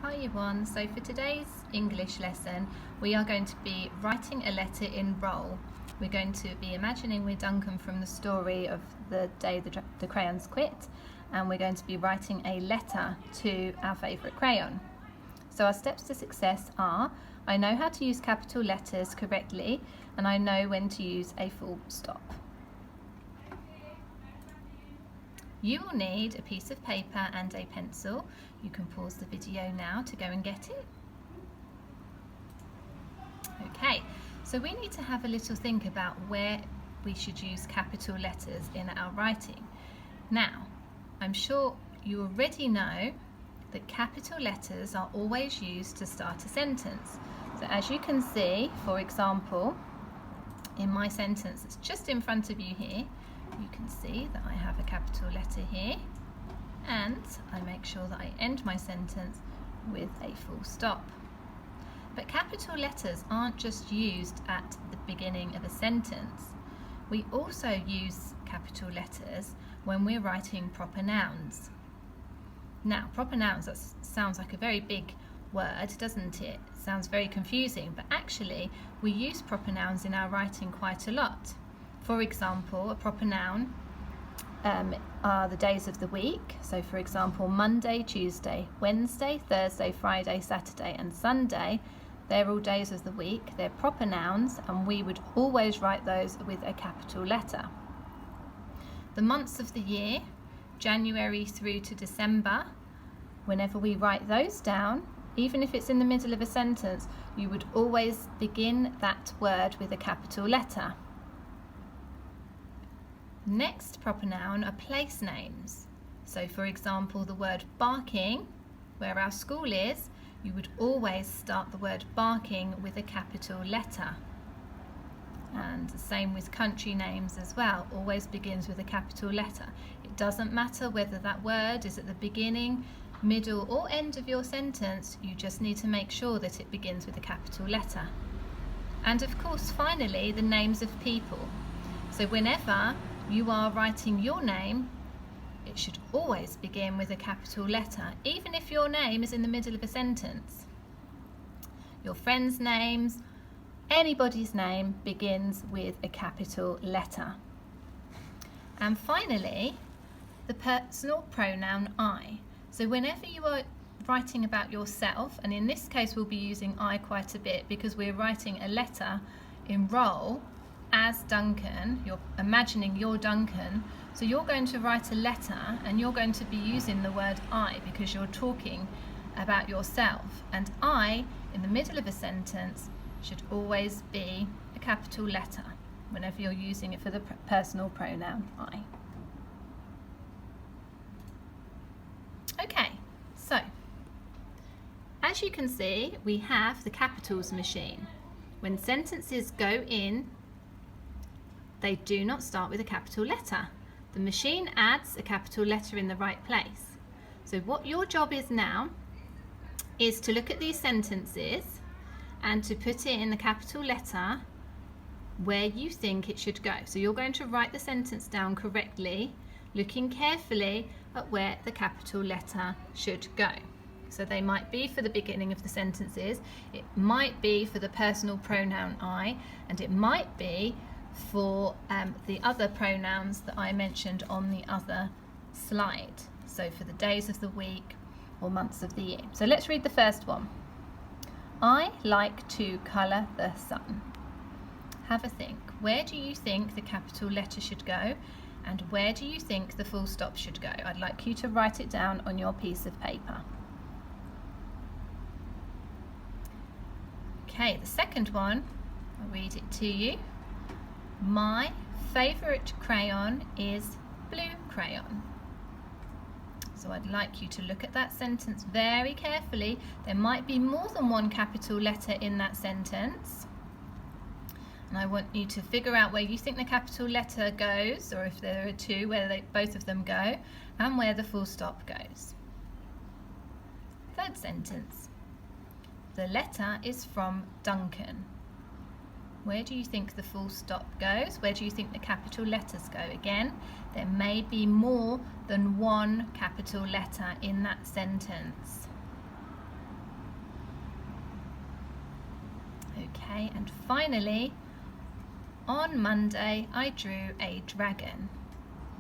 Hi everyone, so for today's English lesson we are going to be writing a letter in role. We're going to be imagining we're Duncan from the story of the day the crayons quit, and we're going to be writing a letter to our favourite crayon. So our steps to success are: I know how to use capital letters correctly and I know when to use a full stop. You will need a piece of paper and a pencil. You can pause the video now to go and get it. Okay, so we need to have a little think about where we should use capital letters in our writing. Now, I'm sure you already know that capital letters are always used to start a sentence. So as you can see, for example, in my sentence that's just in front of you here, you can see that I have a capital letter here, and I make sure that I end my sentence with a full stop. But capital letters aren't just used at the beginning of a sentence. We also use capital letters when we're writing proper nouns. Now, proper nouns, that sounds like a very big word, doesn't it? It sounds very confusing, but actually we use proper nouns in our writing quite a lot. For example, a proper noun are the days of the week. So for example, Monday, Tuesday, Wednesday, Thursday, Friday, Saturday and Sunday, they're all days of the week. They're proper nouns and we would always write those with a capital letter. The months of the year, January through to December, whenever we write those down, even if it's in the middle of a sentence, you would always begin that word with a capital letter. Next proper noun are place names. So for example, the word barking, where our school is, you would always start the word barking with a capital letter. And the same with country names as well, always begins with a capital letter. It doesn't matter whether that word is at the beginning, middle or end of your sentence, you just need to make sure that it begins with a capital letter. And of course, finally, the names of people. So whenever you are writing your name, it should always begin with a capital letter, even if your name is in the middle of a sentence. Your friends' names, anybody's name begins with a capital letter. And finally, the personal pronoun I. So whenever you are writing about yourself, and in this case we'll be using I quite a bit because we're writing a letter in role as Duncan, you're imagining you're Duncan, so you're going to write a letter and you're going to be using the word I because you're talking about yourself. And I, in the middle of a sentence, should always be a capital letter whenever you're using it for the personal pronoun I. Okay, so as you can see, we have the capitals machine. When sentences go in, they do not start with a capital letter. The machine adds a capital letter in the right place. So what your job is now is to look at these sentences and to put it in the capital letter where you think it should go. So you're going to write the sentence down correctly, looking carefully at where the capital letter should go. So they might be for the beginning of the sentences, it might be for the personal pronoun I, and it might be for the other pronouns that I mentioned on the other slide. So for the days of the week or months of the year. So let's read the first one. I like to colour the sun. Have a think. Where do you think the capital letter should go, and where do you think the full stop should go? I'd like you to write it down on your piece of paper. Okay, the second one, I'll read it to you. My favourite crayon is blue crayon. So I'd like you to look at that sentence very carefully. There might be more than one capital letter in that sentence. And I want you to figure out where you think the capital letter goes, or if there are two, where both of them go, and where the full stop goes. Third sentence. The letter is from Duncan. Where do you think the full stop goes? Where do you think the capital letters go? Again, there may be more than one capital letter in that sentence. Okay, and finally, on Monday I drew a dragon.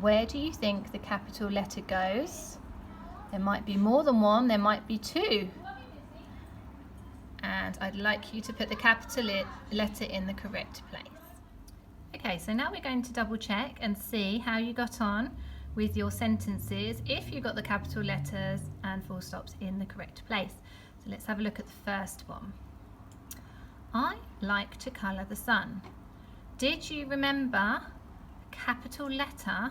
Where do you think the capital letter goes? There might be more than one, there might be two. And I'd like you to put the capital letter in the correct place. Okay, so now we're going to double check and see how you got on with your sentences if you got the capital letters and full stops in the correct place. So let's have a look at the first one. I like to colour the sun. Did you remember the capital letter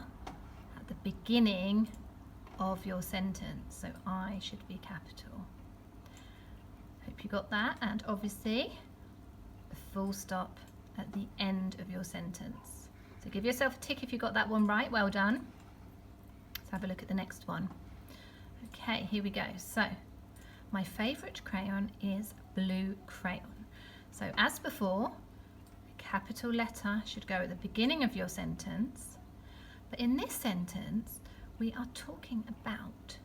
at the beginning of your sentence? So I should be capital. Hope you got that, and obviously a full stop at the end of your sentence. So give yourself a tick if you got that one right. Well done. Let's have a look at the next one. Okay, here we go. So my favourite crayon is blue crayon. So as before, a capital letter should go at the beginning of your sentence, but in this sentence we are talking about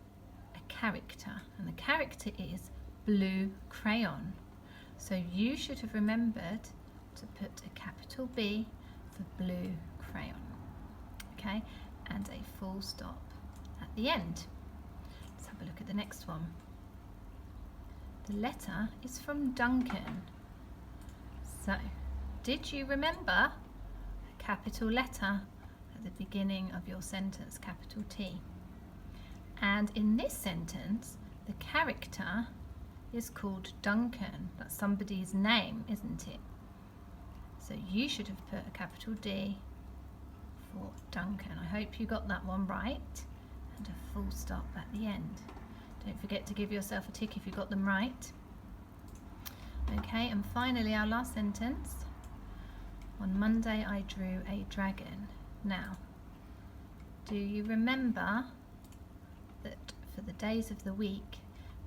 a character, and the character is blue crayon. So you should have remembered to put a capital B for blue crayon, okay, and a full stop at the end. Let's have a look at the next one. The letter is from Duncan. So, did you remember a capital letter at the beginning of your sentence, capital T? And in this sentence, the character is called Duncan. That's somebody's name, isn't it? So you should have put a capital D for Duncan. I hope you got that one right, and a full stop at the end. Don't forget to give yourself a tick if you got them right. Okay, and finally our last sentence. On Monday I drew a dragon. Now, do you remember that for the days of the week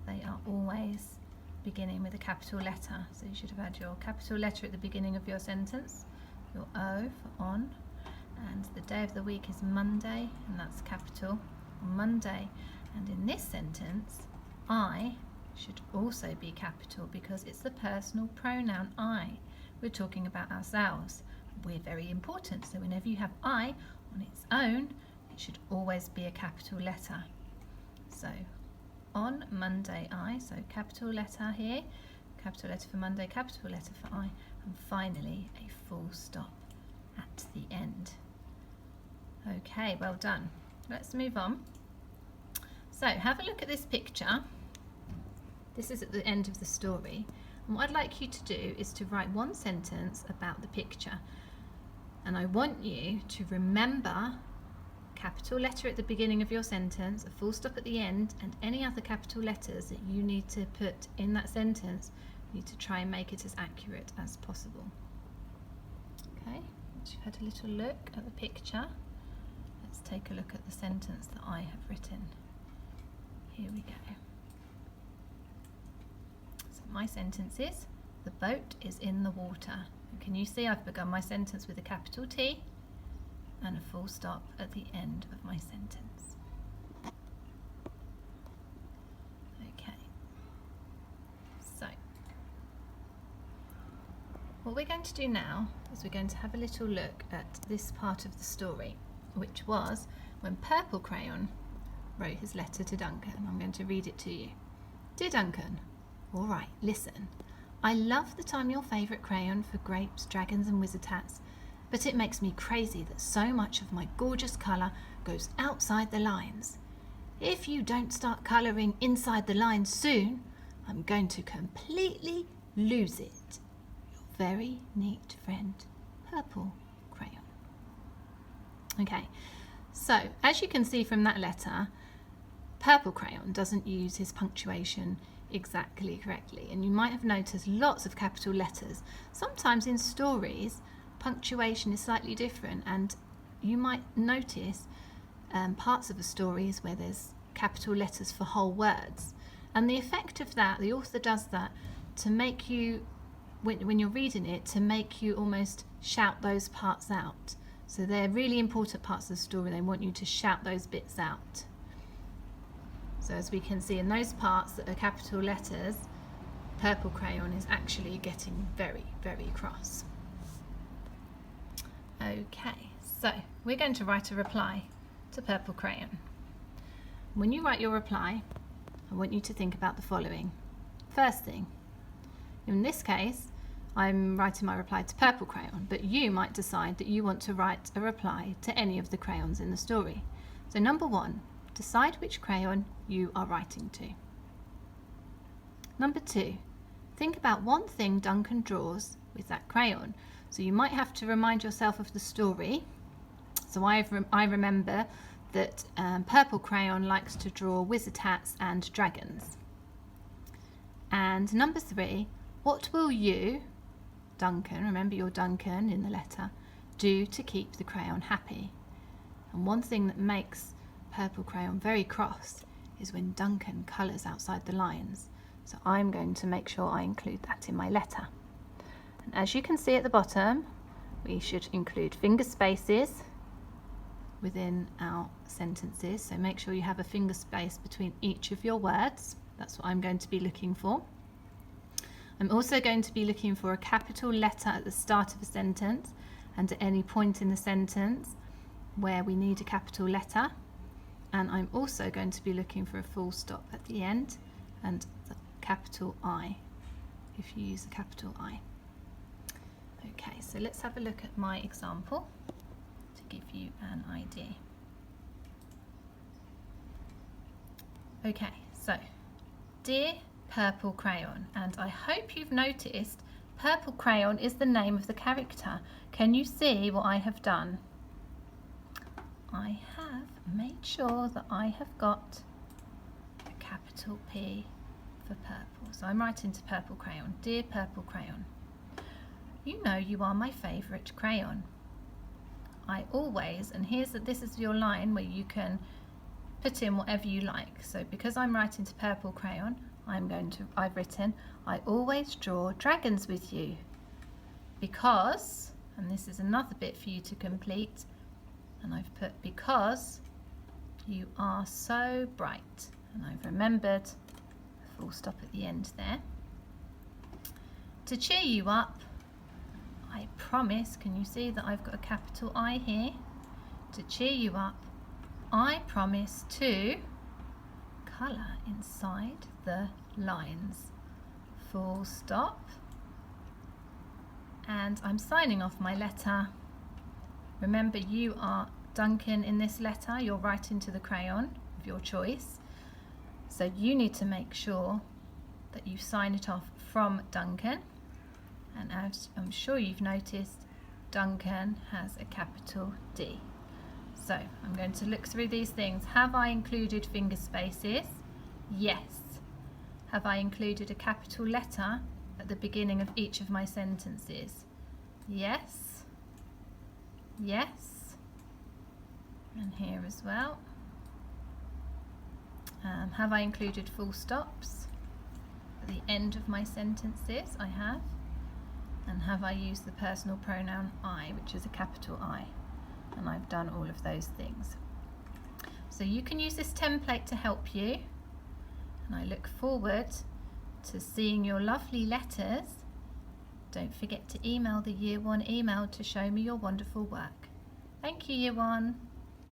they are always beginning with a capital letter? So you should have had your capital letter at the beginning of your sentence, your O for on, and the day of the week is Monday, and that's capital on Monday. And in this sentence, I should also be capital because it's the personal pronoun I. We're talking about ourselves. We're very important, so whenever you have I on its own, it should always be a capital letter. So on Monday I, so capital letter here, capital letter for Monday, capital letter for I, and finally a full stop at the end. Okay, well done. Let's move on. So have a look at this picture. This is at the end of the story, and what I'd like you to do is to write one sentence about the picture, and I want you to remember capital letter at the beginning of your sentence, a full stop at the end, and any other capital letters that you need to put in that sentence, you need to try and make it as accurate as possible. Okay, once you've had a little look at the picture, let's take a look at the sentence that I have written. Here we go. So my sentence is, the boat is in the water. And can you see I've begun my sentence with a capital T and a full stop at the end of my sentence. Okay, so what we're going to do now is we're going to have a little look at this part of the story, which was when Purple Crayon wrote his letter to Duncan. I'm going to read it to you. Dear Duncan, all right, listen. I love that I'm your favourite crayon for grapes, dragons and wizard hats, but it makes me crazy that so much of my gorgeous colour goes outside the lines. If you don't start colouring inside the lines soon, I'm going to completely lose it. Your very neat friend, Purple Crayon. Okay, so as you can see from that letter, Purple Crayon doesn't use his punctuation exactly correctly, and you might have noticed lots of capital letters. Sometimes in stories punctuation is slightly different, and you might notice parts of the stories where there's capital letters for whole words, and the effect of that, the author does that to make you, when you're reading it, to make you almost shout those parts out. So they're really important parts of the story. They want you to shout those bits out. So as we can see in those parts that are capital letters, Purple Crayon is actually getting very, very cross. Okay, so we're going to write a reply to Purple Crayon. When you write your reply, I want you to think about the following. First thing, in this case, I'm writing my reply to Purple Crayon, but you might decide that you want to write a reply to any of the crayons in the story. So number one, decide which crayon you are writing to. Number two, think about one thing Duncan draws with that crayon. So you might have to remind yourself of the story. So I remember that Purple Crayon likes to draw wizard hats and dragons. And number three, what will you, Duncan, remember you're Duncan in the letter, do to keep the crayon happy? And one thing that makes Purple Crayon very cross is when Duncan colours outside the lines. So I'm going to make sure I include that in my letter. And as you can see at the bottom, we should include finger spaces within our sentences. So make sure you have a finger space between each of your words. That's what I'm going to be looking for. I'm also going to be looking for a capital letter at the start of a sentence and at any point in the sentence where we need a capital letter. And I'm also going to be looking for a full stop at the end and the capital I, if you use a capital I. Okay, so let's have a look at my example to give you an idea. Okay, so dear Purple Crayon, and I hope you've noticed Purple Crayon is the name of the character. Can you see what I have done? I have made sure that I have got a capital P for purple. So I'm writing to Purple Crayon. Dear Purple Crayon, you know you are my favourite crayon. I always, and this is your line where you can put in whatever you like. So because I'm writing to Purple Crayon, I've written, I always draw dragons with you. Because, and this is another bit for you to complete, and I've put because you are so bright. And I've remembered a full stop at the end there. To cheer you up, I promise, can you see that I've got a capital I here? To cheer you up, I promise to colour inside the lines. Full stop. And I'm signing off my letter. Remember, you are Duncan in this letter. You're writing to the crayon of your choice. So you need to make sure that you sign it off from Duncan. And as I'm sure you've noticed, Duncan has a capital D. So I'm going to look through these things. Have I included finger spaces? Yes. Have I included a capital letter at the beginning of each of my sentences? Yes. Yes. And here as well. Have I included full stops at the end of my sentences? I have. And have I used the personal pronoun I, which is a capital I? And I've done all of those things. So you can use this template to help you. And I look forward to seeing your lovely letters. Don't forget to email the Year 1 email to show me your wonderful work. Thank you, Year 1.